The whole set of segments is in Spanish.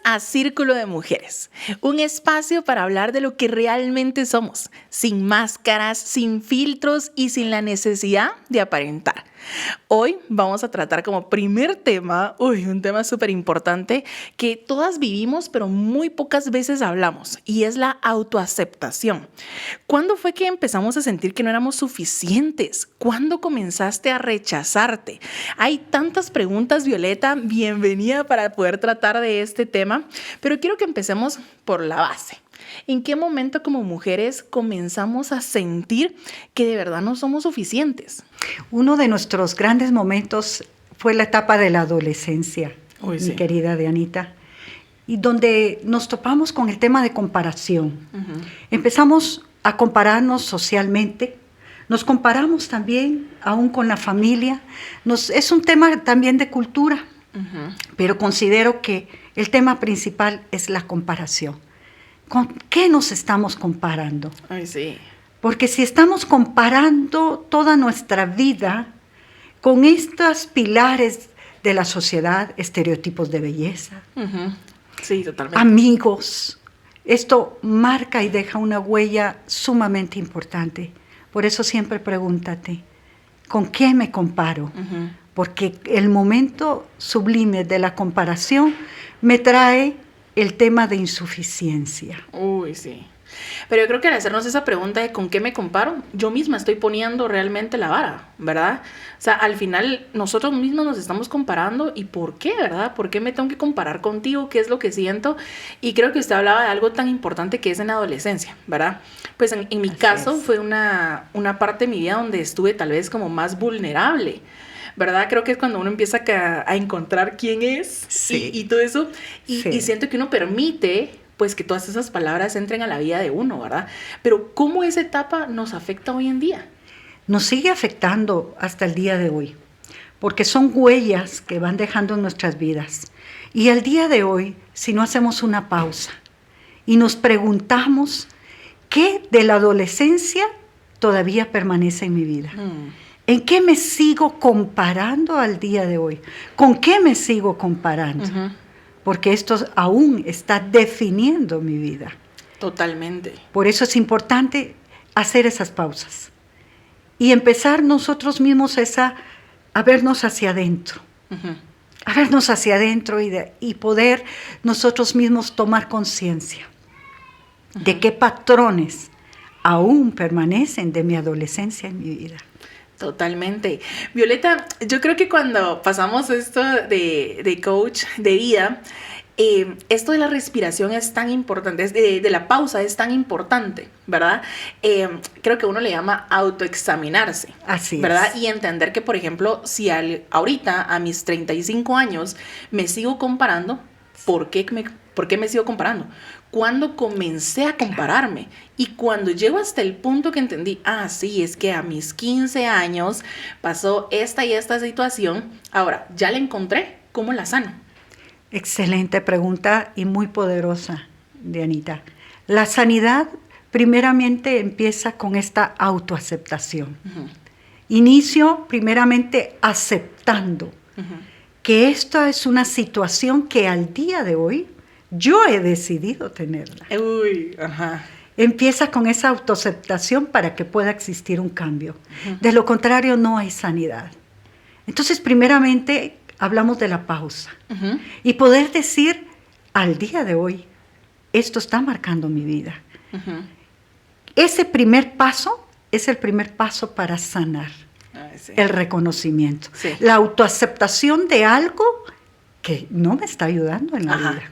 a Círculo de Mujeres, un espacio para hablar de lo que realmente somos, sin máscaras, sin filtros y sin la necesidad de aparentar. Hoy vamos a tratar como primer tema, un tema súper importante que todas vivimos pero muy pocas veces hablamos, y es la autoaceptación. ¿Cuándo fue que empezamos a sentir que no éramos suficientes? ¿Cuándo comenzaste a rechazarte? Hay tantas preguntas, Violeta, bienvenida para poder tratar de este tema, pero quiero que empecemos por la base. ¿En qué momento como mujeres comenzamos a sentir que de verdad no somos suficientes? Uno de nuestros grandes momentos fue la etapa de la adolescencia, mi querida Dianita, y donde nos topamos con el tema de comparación. Uh-huh. Empezamos a compararnos socialmente, nos comparamos también aún con la familia. Es un tema también de cultura, uh-huh, pero considero que el tema principal es la comparación. ¿Con qué nos estamos comparando? Ay, sí. Porque si estamos comparando toda nuestra vida con estos pilares de la sociedad, estereotipos de belleza, uh-huh, sí, totalmente, amigos, esto marca y deja una huella sumamente importante. Por eso siempre pregúntate, ¿con qué me comparo? Uh-huh. Porque el momento sublime de la comparación me trae el tema de insuficiencia. Uy, sí. Pero yo creo que al hacernos esa pregunta de ¿con qué me comparo? Yo misma estoy poniendo realmente la vara, ¿verdad? O sea, al final nosotros mismos nos estamos comparando. ¿Y por qué, verdad? ¿Por qué me tengo que comparar contigo? ¿Qué es lo que siento? Y creo que usted hablaba de algo tan importante que es en la adolescencia, ¿verdad? Pues en mi caso fue una parte de mi vida donde estuve tal vez como más vulnerable, ¿verdad? Creo que es cuando uno empieza a encontrar quién es, sí, y todo eso. Y siento que uno permite pues que todas esas palabras entren a la vida de uno, ¿verdad? Pero ¿cómo esa etapa nos afecta hoy en día? Nos sigue afectando hasta el día de hoy, porque son huellas que van dejando en nuestras vidas. Y al día de hoy, si no hacemos una pausa y nos preguntamos ¿qué de la adolescencia todavía permanece en mi vida? ¿En qué me sigo comparando al día de hoy? ¿Con qué me sigo comparando? Uh-huh. Porque esto aún está definiendo mi vida. Totalmente. Por eso es importante hacer esas pausas y empezar nosotros mismos a vernos hacia adentro. Uh-huh. A vernos hacia adentro y poder nosotros mismos tomar conciencia, uh-huh, de qué patrones aún permanecen de mi adolescencia en mi vida. Totalmente. Violeta, yo creo que cuando pasamos esto de coach de vida, esto de la respiración es tan importante, de la pausa es tan importante, ¿verdad? Creo que uno le llama autoexaminarse. Así ¿verdad? es. Y entender que, por ejemplo, si ahorita a mis 35 años me sigo comparando, ¿por qué me sigo comparando? Cuando comencé a compararme, claro, y cuando llego hasta el punto que entendí, sí, es que a mis 15 años pasó esta y esta situación, ahora ya la encontré, ¿cómo la sano? Excelente pregunta y muy poderosa, Dianita. La sanidad primeramente empieza con esta autoaceptación. Uh-huh. Inicio primeramente aceptando, uh-huh, que esta es una situación que al día de hoy yo he decidido tenerla. Ajá. Empieza con esa autoaceptación para que pueda existir un cambio. Uh-huh. De lo contrario, no hay sanidad. Entonces, primeramente, hablamos de la pausa. Uh-huh. Y poder decir, al día de hoy, esto está marcando mi vida. Uh-huh. Ese primer paso es el primer paso para sanar. Sí. El reconocimiento. Sí. La autoaceptación de algo que no me está ayudando en la vida.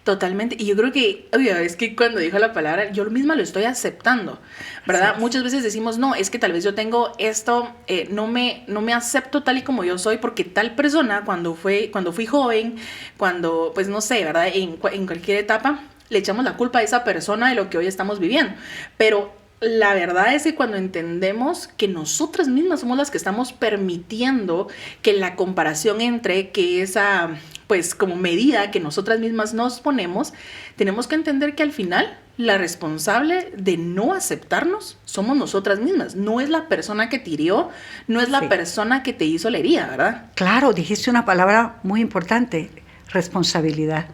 Totalmente, y yo creo que, es que cuando dijo la palabra, yo misma lo estoy aceptando, ¿verdad? Sí. Muchas veces decimos, no, es que tal vez yo tengo esto, no me acepto tal y como yo soy, porque tal persona, cuando fui joven, cuando, pues no sé, ¿verdad? En cualquier etapa, le echamos la culpa a esa persona de lo que hoy estamos viviendo, pero la verdad es que cuando entendemos que nosotras mismas somos las que estamos permitiendo que la comparación entre, que esa, pues como medida que nosotras mismas nos ponemos, tenemos que entender que al final la responsable de no aceptarnos somos nosotras mismas. No es la persona que te hirió, no es la persona que te hizo la herida, ¿verdad? Claro, dijiste una palabra muy importante, responsabilidad.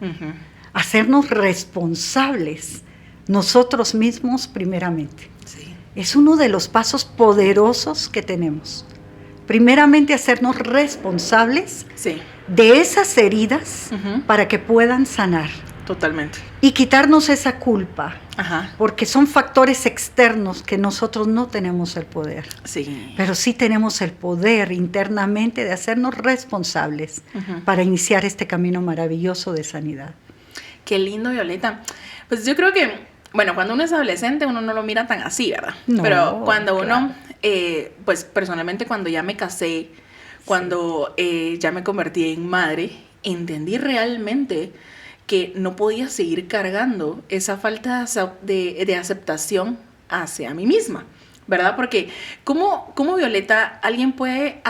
Hacernos responsables nosotros mismos primeramente. Sí. Es uno de los pasos poderosos que tenemos. Primeramente, hacernos responsables Sí. de esas heridas para que puedan sanar. Totalmente. Y quitarnos esa culpa, Ajá. porque son factores externos que nosotros no tenemos el poder. Sí. Pero sí tenemos el poder internamente de hacernos responsables para iniciar este camino maravilloso de sanidad. Qué lindo, Violeta. Pues yo creo que, bueno, cuando uno es adolescente uno no lo mira tan así, ¿verdad? No, pero cuando uno, claro. pues personalmente cuando ya me casé, cuando ya me convertí en madre, entendí realmente que no podía seguir cargando esa falta de aceptación hacia mí misma, ¿verdad? Porque ¿cómo Violeta, alguien puede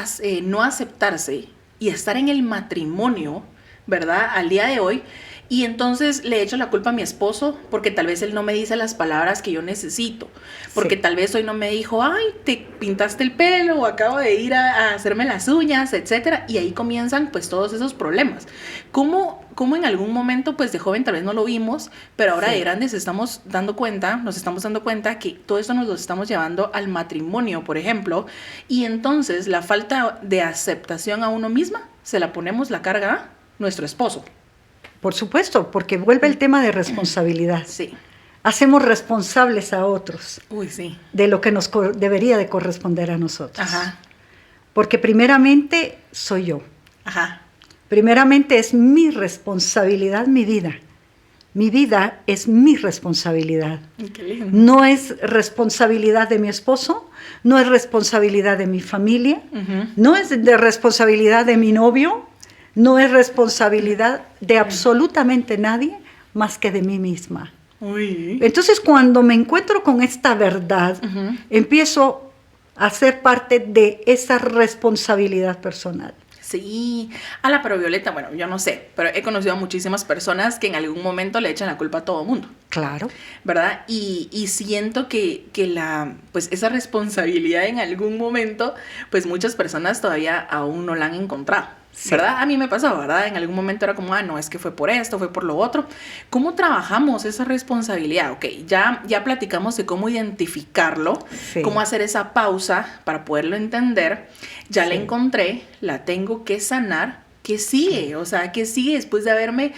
no aceptarse y estar en el matrimonio, ¿verdad? Al día de hoy, y entonces le echo la culpa a mi esposo porque tal vez él no me dice las palabras que yo necesito, porque tal vez hoy no me dijo, ay, te pintaste el pelo o acabo de ir a hacerme las uñas, etcétera, y ahí comienzan pues todos esos problemas. ¿Cómo en algún momento pues de joven tal vez no lo vimos, pero ahora de grandes nos estamos dando cuenta que todo esto nos lo estamos llevando al matrimonio, por ejemplo, y entonces la falta de aceptación a uno misma se la ponemos la carga a nuestro esposo. Por supuesto, porque vuelve el tema de responsabilidad. Sí. Hacemos responsables a otros Uy, sí. de lo que nos debería de corresponder a nosotros. Ajá. Porque primeramente soy yo. Ajá. Primeramente es mi responsabilidad, mi vida. Mi vida es mi responsabilidad. Qué lindo. No es responsabilidad de mi esposo, no es responsabilidad de mi familia, no es de responsabilidad de mi novio, no es responsabilidad de absolutamente nadie más que de mí misma. Uy. Entonces, cuando me encuentro con esta verdad, empiezo a ser parte de esa responsabilidad personal. Sí, pero Violeta, bueno, yo no sé, pero he conocido a muchísimas personas que en algún momento le echan la culpa a todo el mundo. Claro. ¿Verdad? Y siento que pues esa responsabilidad en algún momento, pues muchas personas todavía aún no la han encontrado. Sí. ¿Verdad? A mí me pasó, ¿verdad? En algún momento era como, no, es que fue por esto, fue por lo otro. ¿Cómo trabajamos esa responsabilidad? Ok, ya platicamos de cómo identificarlo, cómo hacer esa pausa para poderlo entender. Ya la encontré, la tengo que sanar. ¿Qué sigue? O sea, ¿qué sigue después de haberme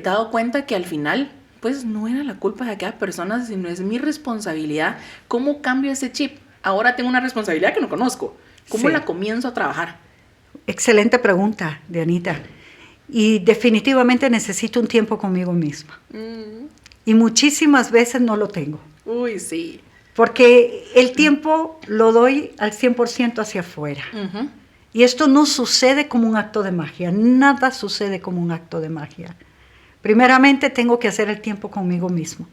dado cuenta que al final, pues no era la culpa de aquella persona, sino es mi responsabilidad? ¿Cómo cambio ese chip? Ahora tengo una responsabilidad que no conozco. ¿Cómo la comienzo a trabajar? Excelente pregunta, Dianita. Y definitivamente necesito un tiempo conmigo misma. Y muchísimas veces no lo tengo. Uy, sí. Porque el tiempo lo doy al 100% hacia afuera. Y esto no sucede como un acto de magia. Nada sucede como un acto de magia. Primeramente tengo que hacer el tiempo conmigo mismo.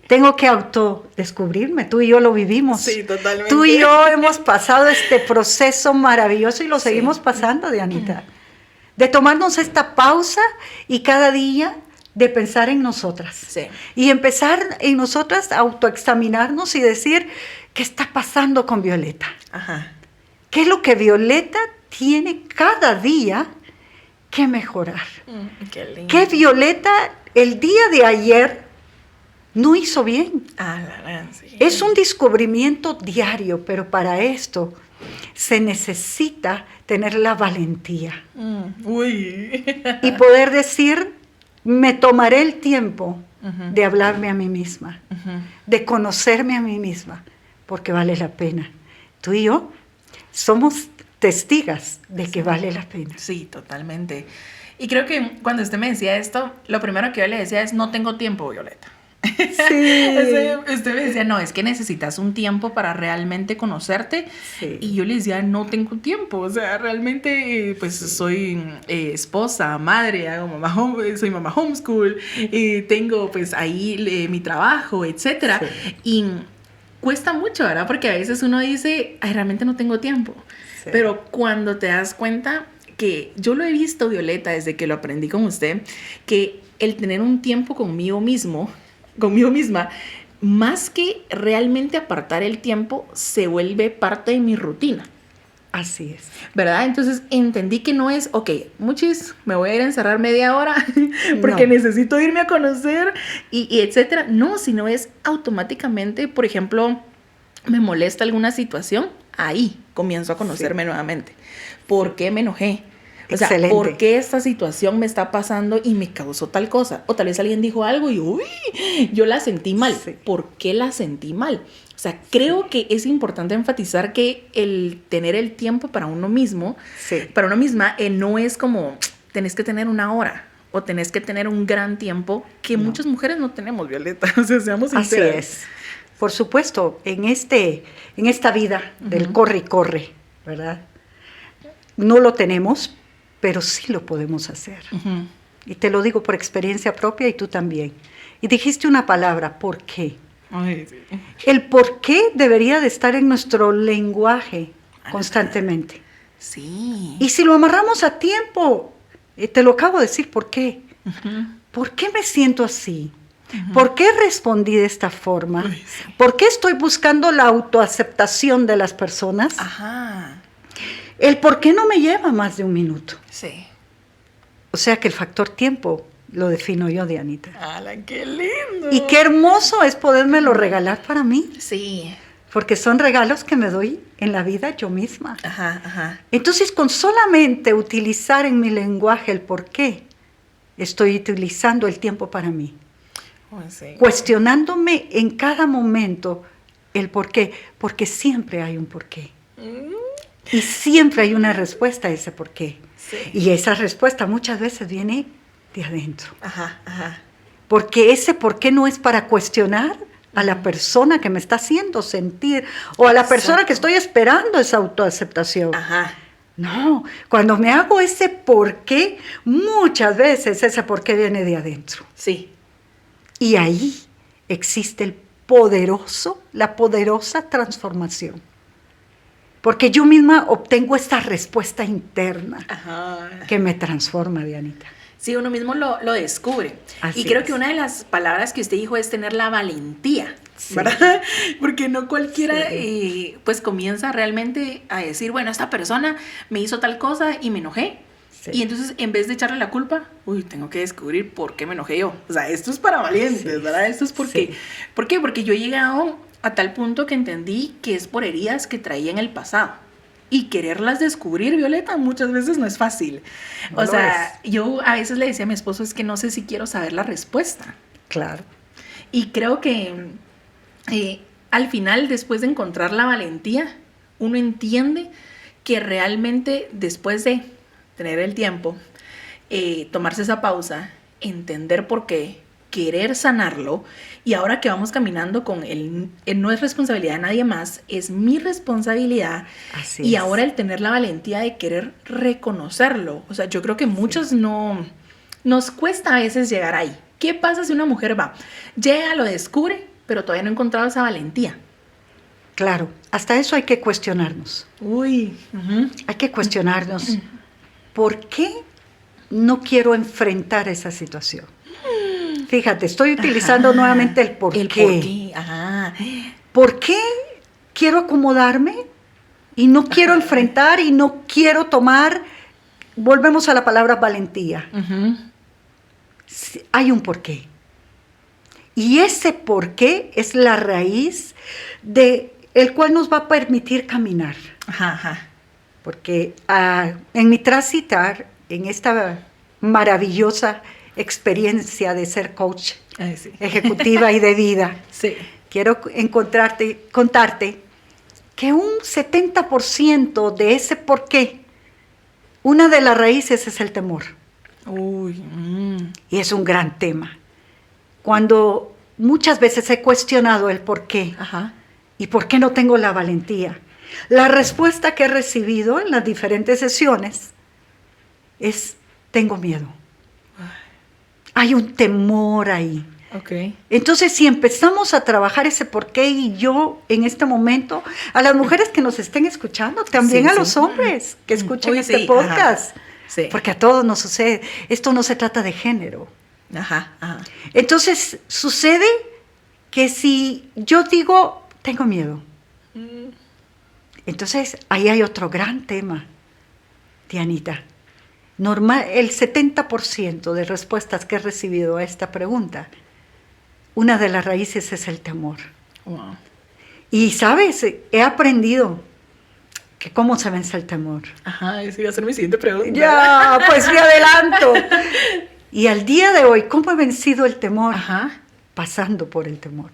Tengo que autodescubrirme. Tú y yo lo vivimos. Sí, totalmente. Tú y yo hemos pasado este proceso maravilloso y lo seguimos pasando, Dianita. De tomarnos esta pausa y cada día de pensar en nosotras. Sí. Y empezar en nosotras a autoexaminarnos y decir, ¿qué está pasando con Violeta? Ajá. ¿Qué es lo que Violeta tiene cada día que mejorar? Qué lindo. ¿Qué Violeta el día de ayer no hizo bien? Sí. Es un descubrimiento diario, pero para esto se necesita tener la valentía. Uy. Y poder decir, me tomaré el tiempo de hablarme a mí misma, de conocerme a mí misma, porque vale la pena. Tú y yo somos testigas de que vale la pena. Sí, totalmente. Y creo que cuando usted me decía esto, lo primero que yo le decía es, no tengo tiempo, Violeta. Sí. Usted me decía, no, es que necesitas un tiempo para realmente conocerte. Sí. Y yo le decía, no tengo tiempo. O sea, realmente, pues soy esposa, madre, soy mamá homeschool, tengo pues ahí mi trabajo, etcétera. Sí. Y cuesta mucho, ¿verdad? Porque a veces uno dice, ay, realmente no tengo tiempo. Sí. Pero cuando te das cuenta que yo lo he visto, Violeta, desde que lo aprendí con usted, que el tener un tiempo conmigo misma, más que realmente apartar el tiempo, se vuelve parte de mi rutina. Así es. ¿Verdad? Entonces entendí que no es, ok, muchis, me voy a ir a encerrar media hora porque No. necesito irme a conocer y etcétera. No, sino es automáticamente, por ejemplo, me molesta alguna situación, ahí comienzo a conocerme nuevamente. ¿Por qué me enojé? O sea, Excelente. ¿por qué esta situación me está pasando y me causó tal cosa? O tal vez alguien dijo algo y uy, yo la sentí mal. Sí. ¿Por qué la sentí mal? O sea, creo que es importante enfatizar que el tener el tiempo para uno mismo, Sí. para uno misma, no es como tenés que tener una hora o tenés que tener un gran tiempo que muchas mujeres no tenemos, Violeta. O sea, seamos sinceras. Así es. Por supuesto, en esta vida del corre y corre, ¿verdad? No lo tenemos, pero sí lo podemos hacer. Y te lo digo por experiencia propia y tú también. Y dijiste una palabra, ¿por qué? Ay, sí. El por qué debería de estar en nuestro lenguaje constantemente. Sí. Y si lo amarramos a tiempo, te lo acabo de decir, ¿por qué? ¿Por qué me siento así? ¿Por qué respondí de esta forma? Uy, sí. ¿Por qué estoy buscando la autoaceptación de las personas? Ajá. El por qué no me lleva más de un minuto. Sí. O sea que el factor tiempo lo defino yo, Dianita. ¡Hala, qué lindo! Y qué hermoso es podérmelo regalar para mí, Sí. porque son regalos que me doy en la vida yo misma. Ajá, ajá. Entonces, con solamente utilizar en mi lenguaje el por qué, estoy utilizando el tiempo para mí. Oh, sí. Cuestionándome en cada momento el por qué, porque siempre hay un por qué. Y siempre hay una respuesta a ese por qué. Sí. Y esa respuesta muchas veces viene de adentro. Ajá, ajá. Porque ese por qué no es para cuestionar a la persona que me está haciendo sentir o a la persona Exacto. que estoy esperando esa autoaceptación. Ajá. No, cuando me hago ese por qué, muchas veces ese por qué viene de adentro. Sí. Y ahí existe la poderosa transformación. Porque yo misma obtengo esta respuesta interna Ajá. que me transforma, Dianita. Sí, uno mismo lo descubre. Así y creo es. que una de las palabras que usted dijo es tener la valentía, Sí. ¿verdad? Porque no cualquiera Sí. pues comienza realmente a decir, bueno, esta persona me hizo tal cosa y me enojé. Sí. Y entonces, en vez de echarle la culpa, tengo que descubrir por qué me enojé yo. O sea, esto es para valientes, Sí. ¿verdad? Esto es porque... Sí. ¿Por qué? Porque yo he llegado a tal punto que entendí que es por heridas que traía en el pasado. Y quererlas descubrir, Violeta, muchas veces no es fácil. No O lo sea, yo a veces le decía a mi esposo, es que no sé si quiero saber la respuesta. Claro. Y creo que al final, después de encontrar la valentía, uno entiende que realmente después de tener el tiempo, tomarse esa pausa, entender por qué, querer sanarlo, y ahora que vamos caminando con el no es responsabilidad de nadie más, es mi responsabilidad. Así y es. ahora el tener la valentía de querer reconocerlo. O sea, yo creo que muchos no nos cuesta a veces llegar ahí. ¿Qué pasa si una mujer va, llega, lo descubre, pero todavía no ha encontrado esa valentía? Claro, hasta eso hay que cuestionarnos. Uy. Hay que cuestionarnos. ¿Por qué no quiero enfrentar esa situación? Fíjate, estoy utilizando nuevamente el por El qué. por qué. Ajá. ¿Por qué quiero acomodarme y no quiero enfrentar y no quiero tomar? Volvemos a la palabra valentía. Sí, hay un porqué. Y ese porqué es la raíz de el cual nos va a permitir caminar. Ajá, ajá. Porque en mi transitar, en esta maravillosa experiencia de ser coach Ay, sí. ejecutiva y de vida, Sí. quiero contarte que un 70% de ese porqué, una de las raíces es el temor. Uy. Y es un gran tema. Cuando muchas veces he cuestionado el porqué Ajá. y por qué no tengo la valentía, la respuesta que he recibido en las diferentes sesiones es: tengo miedo. Hay un temor ahí. Ok. Entonces, si empezamos a trabajar ese porqué, y yo en este momento, a las mujeres que nos estén escuchando, también Sí, a sí. los hombres que escuchen Uy, este sí, podcast, ajá. Sí. porque a todos nos sucede, esto no se trata de género. Ajá, ajá. Entonces, sucede que si yo digo, tengo miedo, Entonces, ahí hay otro gran tema, Dianita. El 70% de respuestas que he recibido a esta pregunta, una de las raíces es el temor. Wow. Y, ¿sabes? He aprendido que cómo se vence el temor. Ajá, esa iba a ser mi siguiente pregunta. Ya, pues me adelanto. Y al día de hoy, ¿cómo he vencido el temor? Ajá. Pasando por el temor.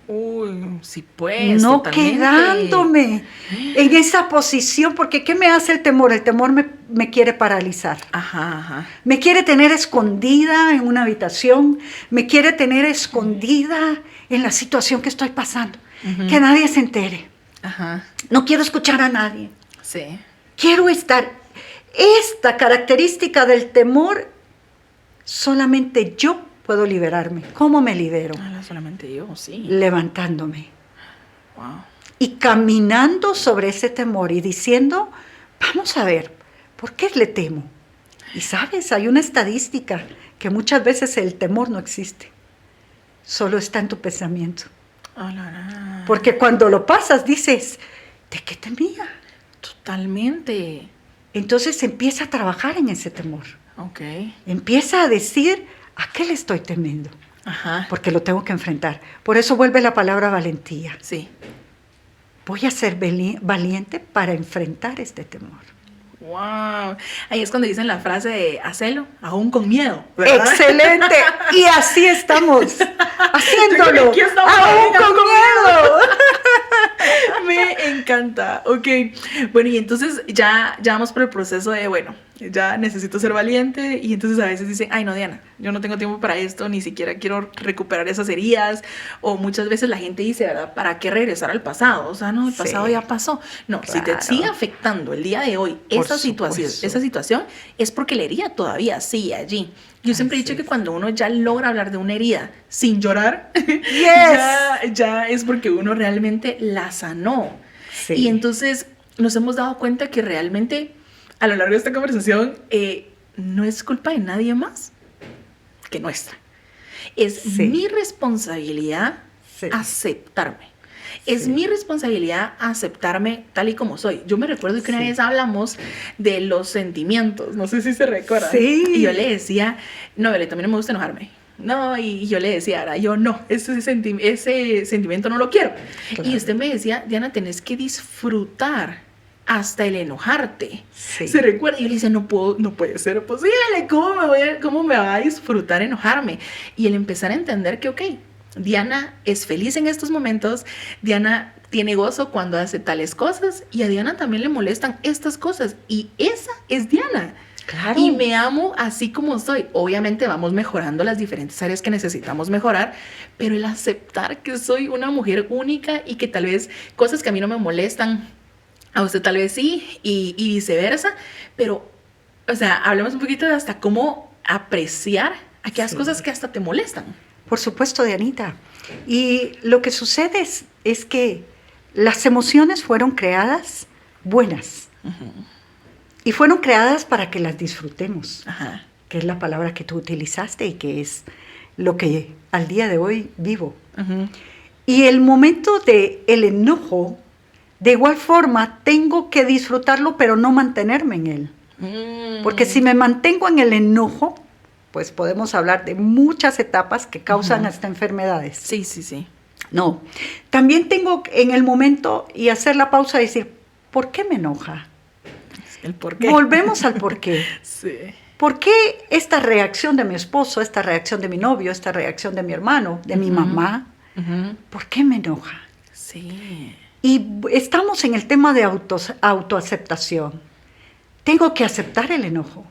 Uy, sí pues, No totalmente. quedándome en esa posición, porque ¿qué me hace el temor? El temor me quiere paralizar. Ajá, ajá. Me quiere tener escondida en una habitación, me quiere tener escondida en la situación que estoy pasando, que nadie se entere. Ajá. No quiero escuchar a nadie. Sí. Quiero estar. Esta característica del temor, solamente yo puedo liberarme. ¿Cómo me libero? Solamente yo, sí. Levantándome. Wow. Y caminando sobre ese temor y diciendo, vamos a ver, ¿por qué le temo? Y sabes, hay una estadística que muchas veces el temor no existe. Solo está en tu pensamiento. Porque cuando lo pasas dices, ¿de qué temía? Totalmente. Entonces empieza a trabajar en ese temor. Ok. Empieza a decir, ¿a qué le estoy temiendo? Ajá. Porque lo tengo que enfrentar. Por eso vuelve la palabra valentía. Sí. Voy a ser valiente para enfrentar este temor. Wow. Ahí es cuando dicen la frase de hacelo, aún con miedo, ¿verdad? ¡Excelente! Y así estamos, haciéndolo, Aquí estamos aún con miedo. Me encanta. Ok. Bueno, y entonces ya vamos por el proceso de, bueno, ya necesito ser valiente. Y entonces a veces dicen, ay no, Diana, yo no tengo tiempo para esto, ni siquiera quiero recuperar esas heridas. O muchas veces la gente dice, ¿verdad? ¿Para qué regresar al pasado? O sea, no, el pasado ya pasó. No, Claro. si te sigue afectando el día de hoy esa situación, es porque la herida todavía sigue allí. Yo siempre he dicho que cuando uno ya logra hablar de una herida sin llorar, ya es porque uno realmente la sanó. Sí. Y entonces nos hemos dado cuenta que realmente a lo largo de esta conversación no es culpa de nadie más que nuestra. Es mi responsabilidad aceptarme. Es mi responsabilidad aceptarme tal y como soy. Yo me recuerdo que una vez hablamos de los sentimientos, no sé si se recuerdan. Sí. Y yo le decía, no, Belén, a mí no me gusta enojarme. No, y yo le decía, ahora yo no, ese sentimiento no lo quiero. Claro. Y usted me decía, Diana, tenés que disfrutar hasta el enojarte. Sí. Se recuerda, y yo le decía, no puede ser posible, ¿cómo me va a disfrutar enojarme? Y el empezar a entender que, ok, Diana es feliz en estos momentos, Diana tiene gozo cuando hace tales cosas, y a Diana también le molestan estas cosas, y esa es Diana. Claro. Y me amo así como soy. Obviamente vamos mejorando las diferentes áreas que necesitamos mejorar, pero el aceptar que soy una mujer única y que tal vez cosas que a mí no me molestan, a usted tal vez sí, y viceversa, pero, o sea, hablemos un poquito de hasta cómo apreciar aquellas cosas que hasta te molestan. Por supuesto, Dianita. Y lo que sucede es que las emociones fueron creadas buenas. Y fueron creadas para que las disfrutemos. Ajá. Que es la palabra que tú utilizaste y que es lo que al día de hoy vivo. Y el momento del enojo, de igual forma, tengo que disfrutarlo, pero no mantenerme en él. Porque si me mantengo en el enojo, pues podemos hablar de muchas etapas que causan hasta enfermedades. Sí, sí, sí. No, también tengo en el momento y hacer la pausa y decir, ¿por qué me enoja? El por qué. Volvemos al por qué. Sí. ¿Por qué esta reacción de mi esposo, esta reacción de mi novio, esta reacción de mi hermano, de mi mamá? ¿Por qué me enoja? Sí. Y estamos en el tema de autoaceptación. Tengo que aceptar el enojo.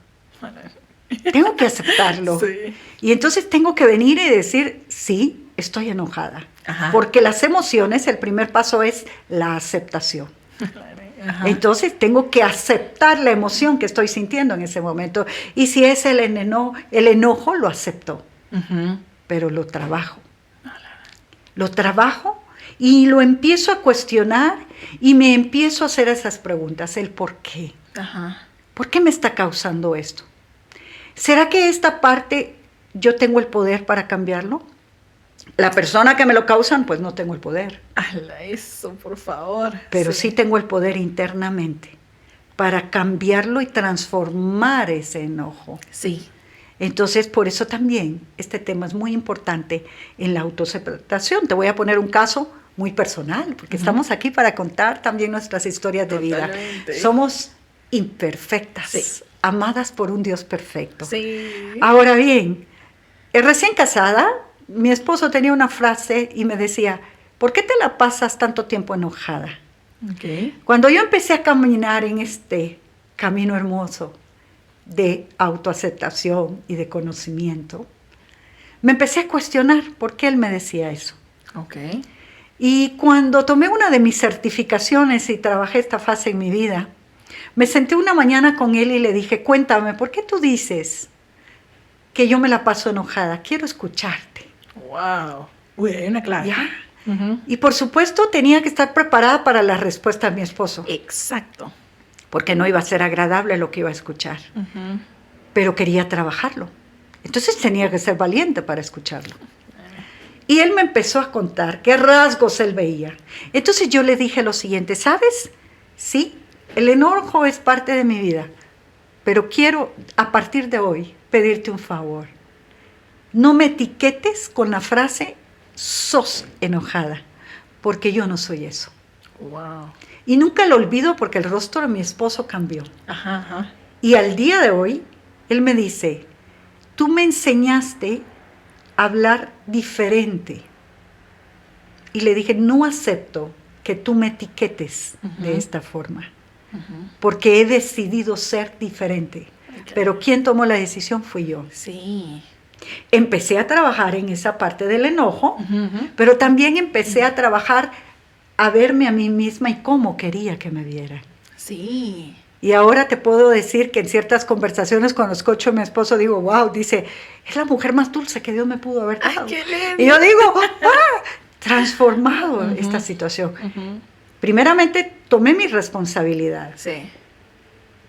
Tengo que aceptarlo. Sí. Y entonces tengo que venir y decir, sí, estoy enojada. Ajá. Porque las emociones, el primer paso es la aceptación. Ajá. Entonces tengo que aceptar la emoción que estoy sintiendo en ese momento. Y si es el enojo, lo acepto. Pero lo trabajo. Lo trabajo y lo empiezo a cuestionar y me empiezo a hacer esas preguntas. El por qué. Ajá. ¿Por qué me está causando esto? ¿Será que esta parte yo tengo el poder para cambiarlo? La persona que me lo causan, pues no tengo el poder. Ala, eso, por favor. Pero sí tengo el poder internamente para cambiarlo y transformar ese enojo. Sí. Entonces, por eso también este tema es muy importante en la autoaceptación. Te voy a poner un caso muy personal, porque estamos aquí para contar también nuestras historias de vida. Somos imperfectas, amadas por un Dios perfecto. Sí. Ahora bien, recién casada, mi esposo tenía una frase y me decía, ¿por qué te la pasas tanto tiempo enojada? Okay. Cuando yo empecé a caminar en este camino hermoso de autoaceptación y de conocimiento, me empecé a cuestionar por qué él me decía eso. Okay. Y cuando tomé una de mis certificaciones y trabajé esta fase en mi vida, me senté una mañana con él y le dije, cuéntame, ¿por qué tú dices que yo me la paso enojada? Quiero escucharte. Wow. Uy, hay una clave. ¿Ya? Y por supuesto tenía que estar preparada para la respuesta de mi esposo. Exacto. Porque no iba a ser agradable lo que iba a escuchar. Pero quería trabajarlo. Entonces tenía que ser valiente para escucharlo. Y él me empezó a contar qué rasgos él veía. Entonces yo le dije lo siguiente, ¿sabes? Sí, el enojo es parte de mi vida, pero quiero a partir de hoy pedirte un favor. No me etiquetes con la frase sos enojada, porque yo no soy eso. Wow. Y nunca lo olvido porque el rostro de mi esposo cambió. Ajá. Y al día de hoy, él me dice, tú me enseñaste a hablar diferente. Y le dije, no acepto que tú me etiquetes de esta forma, porque he decidido ser diferente. Okay. Pero quien tomó la decisión fui yo. Sí. Empecé a trabajar en esa parte del enojo, pero también empecé a trabajar a verme a mí misma y cómo quería que me vieran. Sí. Y ahora te puedo decir que en ciertas conversaciones con los coaches, mi esposo digo, wow, dice, es la mujer más dulce que Dios me pudo haber dado. ¡Ay, qué lindo! Y yo digo, transformado esta situación. Primeramente, tomé mi responsabilidad. Sí.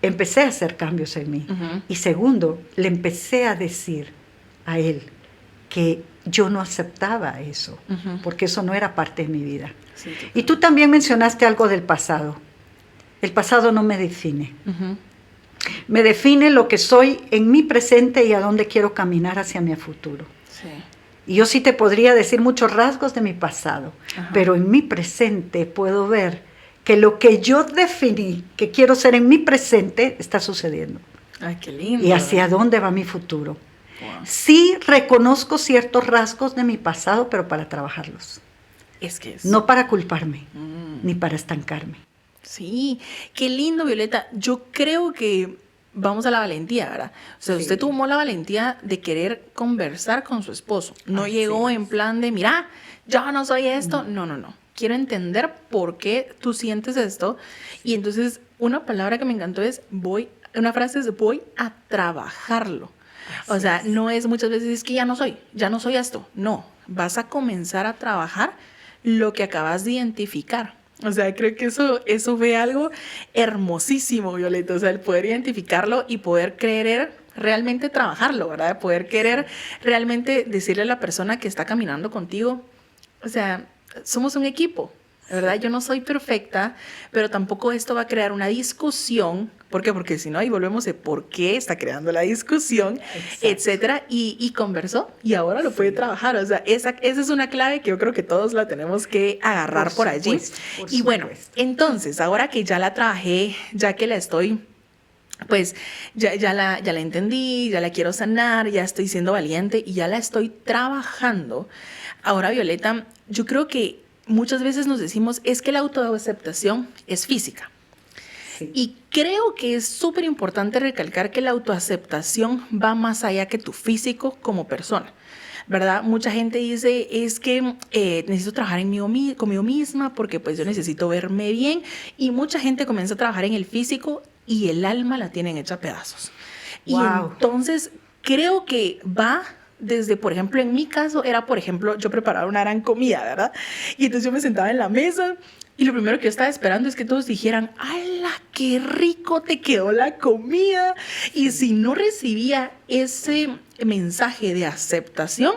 Empecé a hacer cambios en mí. Y segundo, le empecé a decir a él que yo no aceptaba eso, porque eso no era parte de mi vida. Sí, y tú también mencionaste algo del pasado. El pasado no me define. Me define lo que soy en mi presente y a dónde quiero caminar hacia mi futuro. Sí. Y yo sí te podría decir muchos rasgos de mi pasado, pero en mi presente puedo ver que lo que yo definí que quiero ser en mi presente está sucediendo. Ay, qué lindo. Y hacia dónde va mi futuro. Wow. Sí reconozco ciertos rasgos de mi pasado, pero para trabajarlos. Es que es... No para culparme, ni para estancarme. Sí, qué lindo, Violeta. Yo creo que vamos a la valentía, ¿verdad? O sea, usted tomó la valentía de querer conversar con su esposo. No llegó en plan de, mira, yo no soy esto. No. Quiero entender por qué tú sientes esto. Y entonces, una palabra que me encantó es, una frase es, voy a trabajarlo. O sea, no es muchas veces, es que ya no soy esto. No, vas a comenzar a trabajar lo que acabas de identificar. O sea, creo que eso fue algo hermosísimo, Violeta. O sea, el poder identificarlo y poder querer realmente trabajarlo, ¿verdad? Poder querer realmente decirle a la persona que está caminando contigo, o sea, somos un equipo, ¿verdad? Yo no soy perfecta, pero tampoco esto va a crear una discusión. ¿Por qué? Porque si no, ahí volvemos de por qué está creando la discusión, etcétera, y conversó y ahora lo puede trabajar. O sea, esa es una clave que yo creo que todos la tenemos que agarrar por allí. Y bueno, entonces, ahora que ya la trabajé, ya que la estoy, pues ya la entendí, ya la quiero sanar, ya estoy siendo valiente y ya la estoy trabajando. Ahora, Violeta, yo creo que muchas veces nos decimos, es que la autoaceptación es física. Sí. Y creo que es súper importante recalcar que la autoaceptación va más allá que tu físico como persona, ¿verdad? Mucha gente dice, es que necesito trabajar conmigo misma porque pues yo necesito verme bien, y mucha gente comienza a trabajar en el físico y el alma la tienen hecha pedazos. Wow. Y entonces creo que va desde, por ejemplo, en mi caso era, por ejemplo, yo preparaba una gran comida, ¿verdad? Y entonces yo me sentaba en la mesa y lo primero que yo estaba esperando es que todos dijeran, ¡hala, qué rico te quedó la comida! Y si no recibía ese mensaje de aceptación,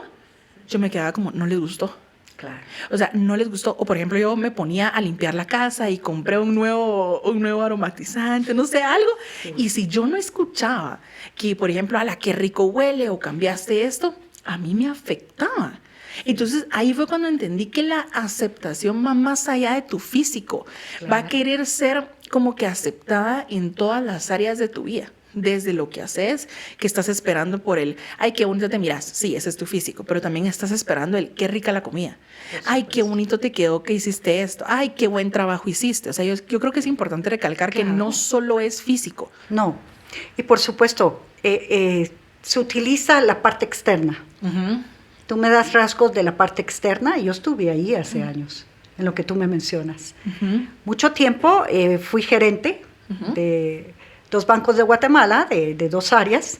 yo me quedaba como, no les gustó. Claro. O sea, no les gustó. O por ejemplo, yo me ponía a limpiar la casa y compré un nuevo aromatizante, no sé, algo. Sí. Y si yo no escuchaba que, por ejemplo, a la qué rico huele o cambiaste esto, a mí me afectaba. Entonces ahí fue cuando entendí que la aceptación va más allá de tu físico. Claro. Va a querer ser como que aceptada en todas las áreas de tu vida. Desde lo que haces, que estás esperando por el, ay, qué bonito te miras. Sí, ese es tu físico, pero también estás esperando el, qué rica la comida. Ay, qué bonito te quedó que hiciste esto. Ay, qué buen trabajo hiciste. O sea, yo creo que es importante recalcar que no solo es físico. No. Y por supuesto, se utiliza la parte externa. Uh-huh. Tú me das rasgos de la parte externa y yo estuve ahí hace años, en lo que tú me mencionas. Uh-huh. Mucho tiempo fui gerente de 2 bancos de Guatemala, de 2 áreas,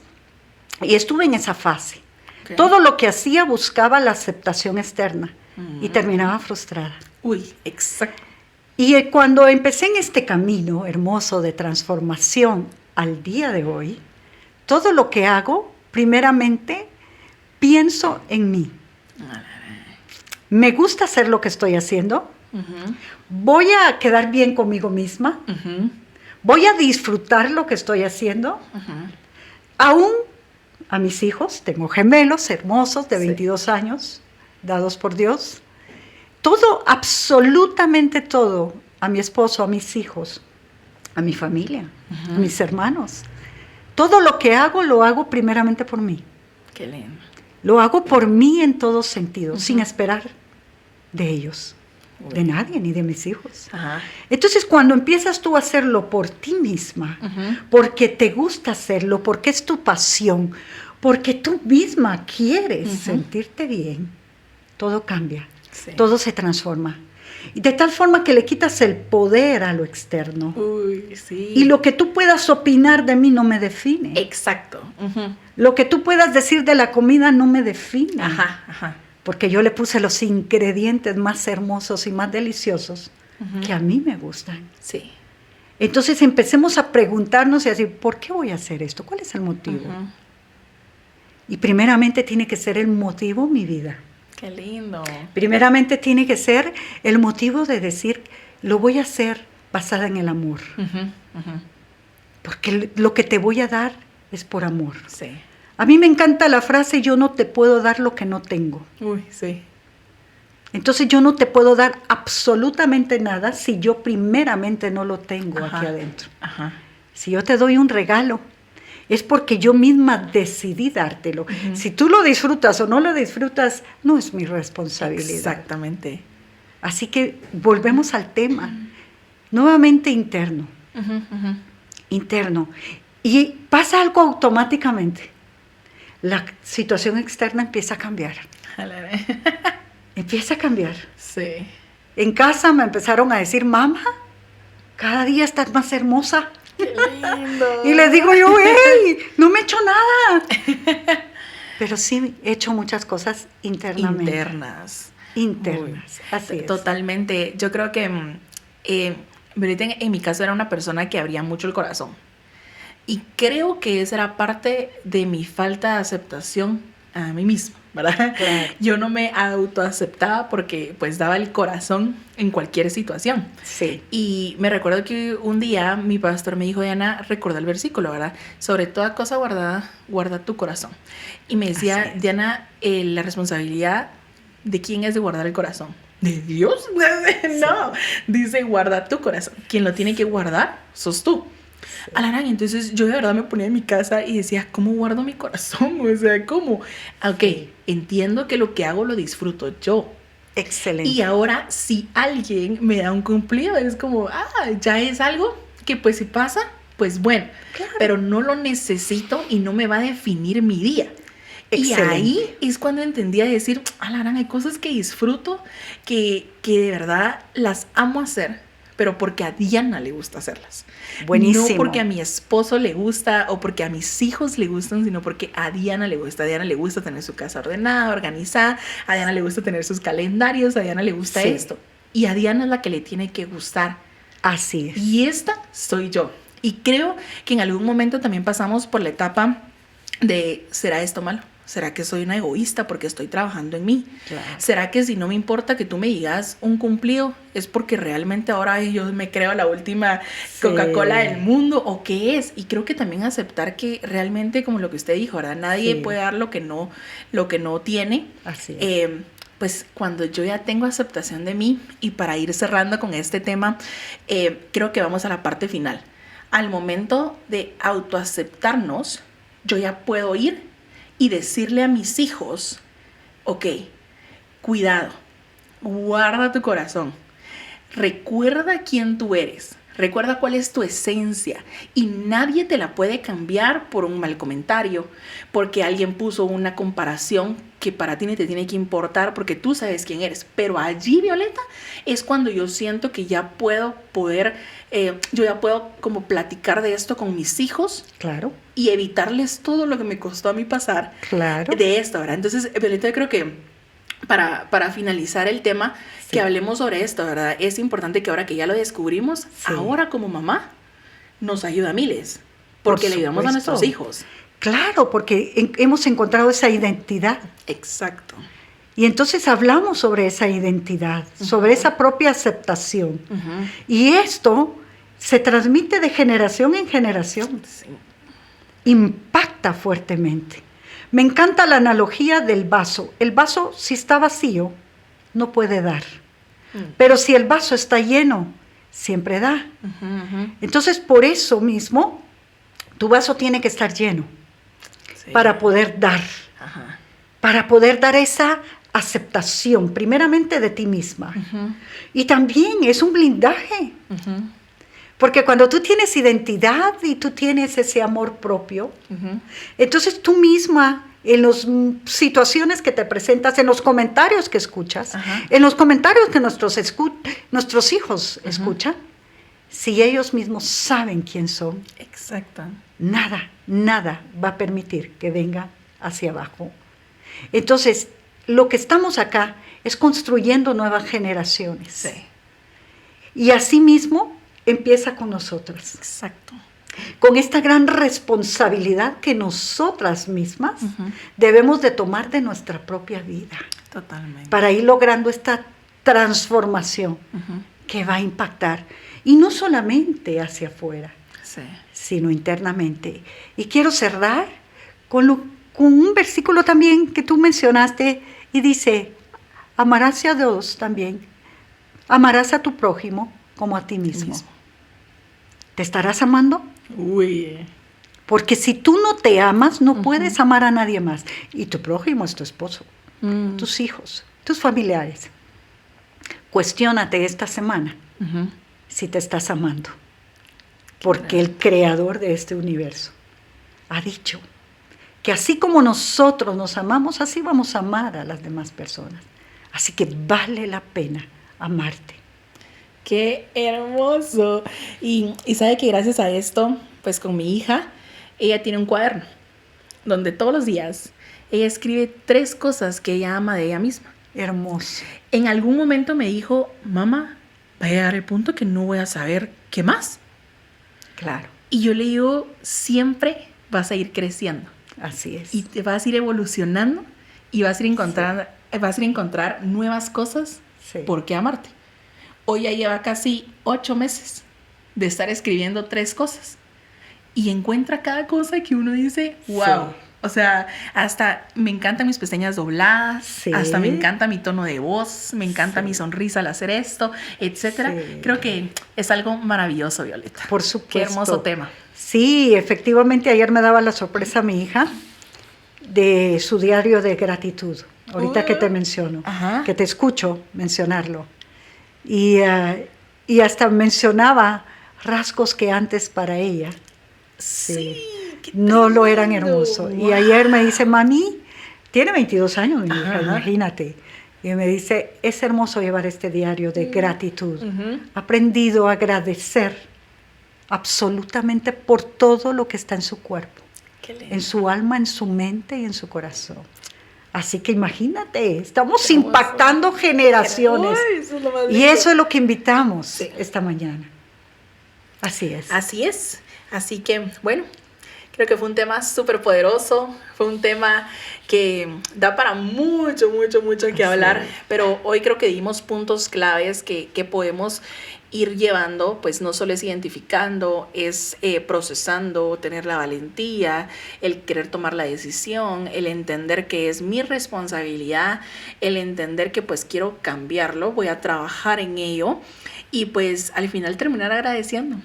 y estuve en esa fase. Okay. Todo lo que hacía buscaba la aceptación externa y terminaba frustrada. Uy, exacto. Y cuando empecé en este camino hermoso de transformación al día de hoy, todo lo que hago, primeramente, pienso en mí. Me gusta hacer lo que estoy haciendo. Uh-huh. Voy a quedar bien conmigo misma. Uh-huh. Voy a disfrutar lo que estoy haciendo. Uh-huh. Aún a mis hijos, tengo gemelos hermosos de 22 años, dados por Dios. Todo, absolutamente todo, a mi esposo, a mis hijos, a mi familia, a mis hermanos. Todo lo que hago, lo hago primeramente por mí. Qué lindo. Lo hago por mí en todos sentidos, sin esperar de ellos. De nadie, ni de mis hijos. Ajá. Entonces, cuando empiezas tú a hacerlo por ti misma, porque te gusta hacerlo, porque es tu pasión, porque tú misma quieres sentirte bien, todo cambia, todo se transforma. Y de tal forma que le quitas el poder a lo externo. Uy, sí. Y lo que tú puedas opinar de mí no me define. Exacto. Lo que tú puedas decir de la comida no me define. Ajá. Porque yo le puse los ingredientes más hermosos y más deliciosos que a mí me gustan. Sí. Entonces empecemos a preguntarnos y a decir, ¿por qué voy a hacer esto? ¿Cuál es el motivo? Y primeramente tiene que ser el motivo mi vida. ¡Qué lindo! Primeramente tiene que ser el motivo de decir, lo voy a hacer basada en el amor. Porque lo que te voy a dar es por amor. Sí. A mí me encanta la frase, yo no te puedo dar lo que no tengo. Uy, sí. Entonces yo no te puedo dar absolutamente nada si yo primeramente no lo tengo aquí adentro. Ajá. Si yo te doy un regalo, es porque yo misma decidí dártelo. Si tú lo disfrutas o no lo disfrutas, no es mi responsabilidad. Exactamente. Así que volvemos al tema. Nuevamente interno. Interno. Y pasa algo automáticamente. La situación externa empieza a cambiar. Empieza a cambiar. Sí. En casa me empezaron a decir, mamá, cada día estás más hermosa. ¡Qué lindo! Y les digo yo, ¡hey! No me he hecho nada. Pero sí he hecho muchas cosas internamente. Internas. Así es. Totalmente. Yo creo que en mi caso era una persona que abría mucho el corazón. Y creo que esa era parte de mi falta de aceptación a mí misma, ¿verdad? Claro. Yo no me autoaceptaba porque pues daba el corazón en cualquier situación. Sí. Y me recuerdo que un día mi pastor me dijo, Diana, recuerda el versículo, ¿verdad? Sobre toda cosa guardada, guarda tu corazón. Y me decía, Diana, la responsabilidad de quién es de guardar el corazón. ¿De Dios? No, dice guarda tu corazón. Quien lo tiene que guardar sos tú. Alarán, entonces yo de verdad me ponía en mi casa y decía, ¿cómo guardo mi corazón? O sea, ¿cómo? Ok, entiendo que lo que hago lo disfruto yo. Excelente. Y ahora, si alguien me da un cumplido, es como, ya es algo que pues si pasa, pues bueno. Claro. Pero no lo necesito y no me va a definir mi día. Excelente. Y ahí es cuando entendí a decir, Alarán, hay cosas que disfruto, que de verdad las amo hacer, pero porque a Diana le gusta hacerlas. Buenísimo. No porque a mi esposo le gusta o porque a mis hijos le gustan, sino porque a Diana le gusta. A Diana le gusta tener su casa ordenada, organizada. A Diana le gusta tener sus calendarios. A Diana le gusta esto. Y a Diana es la que le tiene que gustar. Así es. Y esta soy yo. Y creo que en algún momento también pasamos por la etapa de, ¿será esto malo? ¿Será que soy una egoísta porque estoy trabajando en mí? Claro. ¿Será que si no me importa que tú me digas un cumplido es porque realmente ahora yo me creo la última Coca-Cola del mundo o qué es? Y creo que también aceptar que realmente, como lo que usted dijo, ¿verdad? Nadie puede dar lo que no tiene. Así es. Pues cuando yo ya tengo aceptación de mí, y para ir cerrando con este tema, creo que vamos a la parte final. Al momento de autoaceptarnos, yo ya puedo ir y decirle a mis hijos, ok, cuidado, guarda tu corazón, recuerda quién tú eres, recuerda cuál es tu esencia y nadie te la puede cambiar por un mal comentario, porque alguien puso una comparación que para ti no te tiene que importar porque tú sabes quién eres. Pero allí, Violeta, es cuando yo siento que ya puedo yo ya puedo como platicar de esto con mis hijos. Claro. Y evitarles todo lo que me costó a mí pasar de esto, ¿verdad? Entonces, Violeta, yo creo que para finalizar el tema, que hablemos sobre esto, ¿verdad? Es importante que ahora que ya lo descubrimos, ahora como mamá, nos ayuda a miles, porque le ayudamos a nuestros hijos. Claro, porque hemos encontrado esa identidad. Exacto. Y entonces hablamos sobre esa identidad, sobre esa propia aceptación. Y esto se transmite de generación en generación. Sí. Impacta fuertemente. Me encanta la analogía del vaso. El vaso, si está vacío, no puede dar. Pero si el vaso está lleno, siempre da. Entonces, por eso mismo, tu vaso tiene que estar lleno para poder dar. Para poder dar esa aceptación, primeramente de ti misma. Y también es un blindaje. Porque cuando tú tienes identidad y tú tienes ese amor propio, entonces tú misma, en las situaciones que te presentas, en los comentarios que escuchas, en los comentarios que nuestros hijos escuchan, si ellos mismos saben quién son, exacto, nada va a permitir que venga hacia abajo. Entonces, lo que estamos acá es construyendo nuevas generaciones. Sí. Y asimismo empieza con nosotras. Exacto. Con esta gran responsabilidad que nosotras mismas debemos de tomar de nuestra propia vida. Totalmente. Para ir logrando esta transformación que va a impactar. Y no solamente hacia afuera, sino internamente. Y quiero cerrar con un versículo también que tú mencionaste y dice, amarás a Dios también, amarás a tu prójimo como a ti mismo. ¿Te estarás amando? Uy. Porque si tú no te amas, no puedes amar a nadie más. Y tu prójimo es tu esposo, tus hijos, tus familiares. Cuestiónate esta semana si te estás amando. Porque el creador de este universo ha dicho que así como nosotros nos amamos, así vamos a amar a las demás personas. Así que vale la pena amarte. ¡Qué hermoso! Y sabe que gracias a esto, pues con mi hija, ella tiene un cuaderno donde todos los días ella escribe 3 cosas que ella ama de ella misma. Hermoso. En algún momento me dijo, mamá, va a llegar el punto que no voy a saber qué más. Claro. Y yo le digo, siempre vas a ir creciendo. Así es. Y te vas a ir evolucionando y vas a ir a encontrar nuevas cosas por qué amarte. Hoy ya lleva casi 8 meses de estar escribiendo 3 cosas. Y encuentra cada cosa que uno dice, wow. Sí. O sea, hasta me encantan mis pestañas dobladas, hasta me encanta mi tono de voz, me encanta mi sonrisa al hacer esto, etcétera. Creo que es algo maravilloso, Violeta. Por supuesto. Qué hermoso tema. Sí, efectivamente, ayer me daba la sorpresa a mi hija de su diario de gratitud. Ahorita que te menciono, que te escucho mencionarlo. Y hasta mencionaba rasgos que antes para ella no lo eran hermosos. Wow. Y ayer me dice, mami, tiene 22 años mi hija, imagínate. Y me dice, es hermoso llevar este diario de gratitud. He aprendido a agradecer absolutamente por todo lo que está en su cuerpo, en su alma, en su mente y en su corazón. Así que imagínate, estamos impactando generaciones. Y eso es lo que invitamos esta mañana. Así es. Así es. Así que, bueno, Creo que fue un tema súper poderoso, fue un tema que da para mucho que hablar, pero hoy creo que dimos puntos claves que podemos ir llevando, pues no solo es identificando, es procesando, tener la valentía, el querer tomar la decisión, el entender que es mi responsabilidad, el entender que pues quiero cambiarlo, voy a trabajar en ello. Y pues al final terminar agradeciendo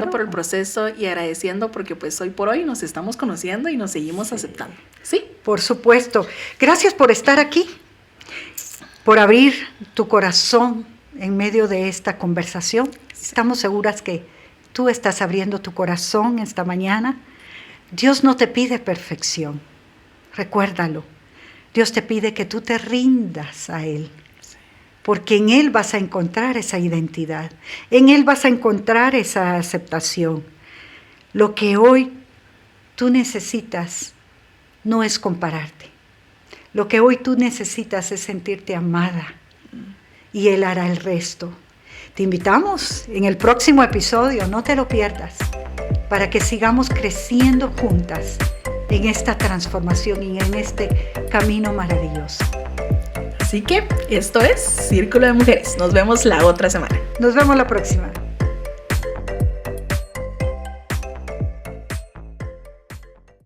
por el proceso y agradeciendo porque pues hoy por hoy nos estamos conociendo y nos seguimos aceptando. ¿Sí? Por supuesto. Gracias por estar aquí, por abrir tu corazón en medio de esta conversación. Estamos seguras que tú estás abriendo tu corazón esta mañana. Dios no te pide perfección, recuérdalo. Dios te pide que tú te rindas a Él. Porque en Él vas a encontrar esa identidad, en Él vas a encontrar esa aceptación. Lo que hoy tú necesitas no es compararte. Lo que hoy tú necesitas es sentirte amada y Él hará el resto. Te invitamos en el próximo episodio, no te lo pierdas, para que sigamos creciendo juntas en esta transformación y en este camino maravilloso. Así que esto es Círculo de Mujeres. Nos vemos la otra semana. Nos vemos la próxima.